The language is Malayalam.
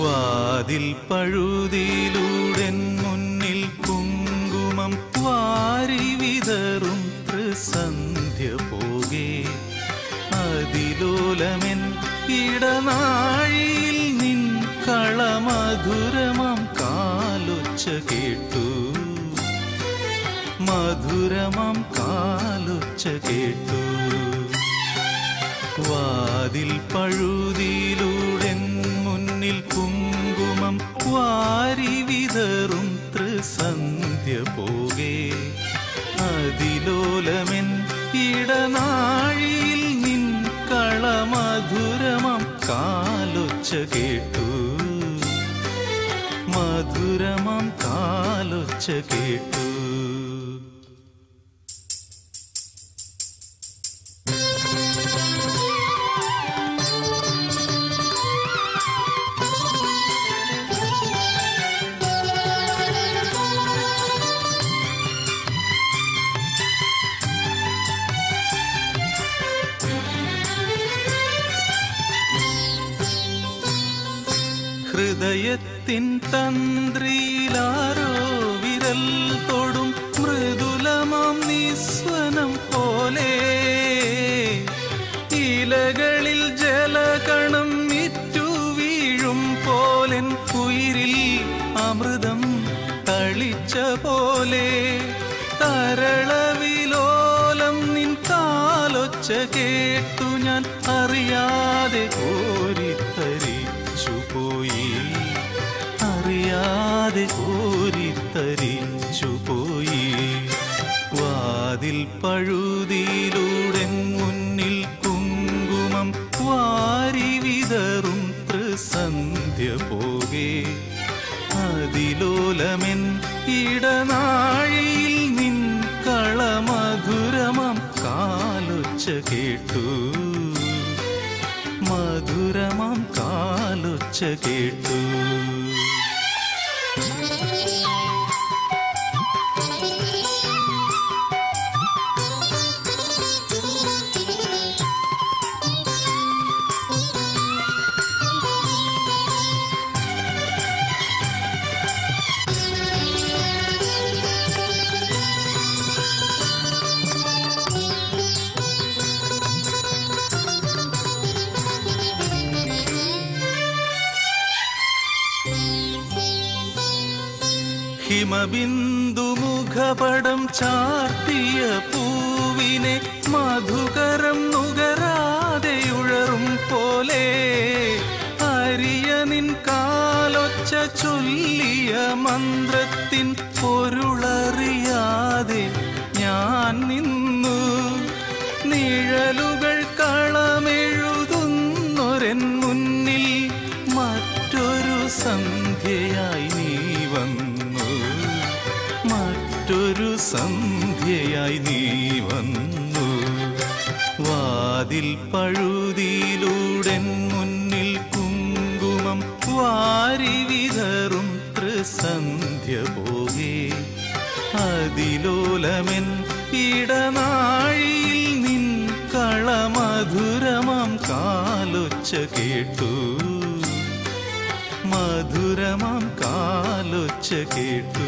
വാതിൽ പഴുതിയിലൂടെ മുന്നിൽ കുങ്കുമം വാരി വിതറും ത്രിസന്ധ്യ പോകെ അതിലോലമെൻ ഇടനാഴിയിൽ നിൻ കളമധുരമാം കാലൊച്ച കേട്ടു മധുരമാം കാലൊച്ച കേട്ടു വാതിൽ പഴുതിയിലൂടെ മുന്നിൽ കുങ്കുമം വാരി വിതറും ത്രിസന്ധ്യ പോകെ അതിലോലമെൻ ഇടനാഴിയിൽ നിൻ കളമധുരമാം കാലൊച്ച കേട്ടു മധുരമാം കാലൊച്ച കേട്ടു ഹൃദയത്തിൻ തന്ത്രിയിലാരോ വിരൽ തൊടും മൃദുലമാം നിസ്വനം പോലെ ഇലകളിൽ ജലകണം ഇറ്റു വീഴും പോലെൻ ഉയിരിൽ അമൃതം തളിച്ച പോലെ തരളവിലോലം നിൻ കാലൊച്ച കേട്ടു ഞാൻ അറിയാതെ കോരിത്തരിച്ചുപോയി അറിയാതെ കോരിത്തരിച്ചുപോയി വാതിൽ പഴുതിയിലൂടെ മുന്നിൽ കുങ്കുമം വാരി വിതറും ത്രിസന്ധ്യ പോകെ അതിലോലമെൻ ഇടനാഴിയിൽ നിൻ കളമധുരമാം കാലൊച്ച കേട്ടു മധുരമാം കാലൊച്ച കേട്ടു ഹിമബിന്ദുമുഖപടം ചാർത്തിയ പൂവിനെ മധുകരം നുകരാതെയുഴറും പോലെ അരിയ നിൻ കാലൊച്ച ചൊല്ലിയ മന്ത്രത്തിൻ പൊരുളറിയാതെ ഞാൻ നിന്നു നിഴലുകൾ കളമെഴുതുന്നൊരൻ മുന്നിൽ മറ്റൊരു സന്ധ്യയായി നീ വന്നു മറ്റൊരു സന്ധ്യയായി നീ വന്നു വാതിൽ പഴുതിയിലൂടെ മുന്നിൽ കുങ്കുമം വാരി വിതറും ത്രിസന്ധ്യ പോകെ അതിലോലമെൻ ഇടനാഴിയിൽ നിൻ കളമധുരമാം കാലൊച്ച കേട്ടു മധുരമാം കാലൊച്ച കേട്ടു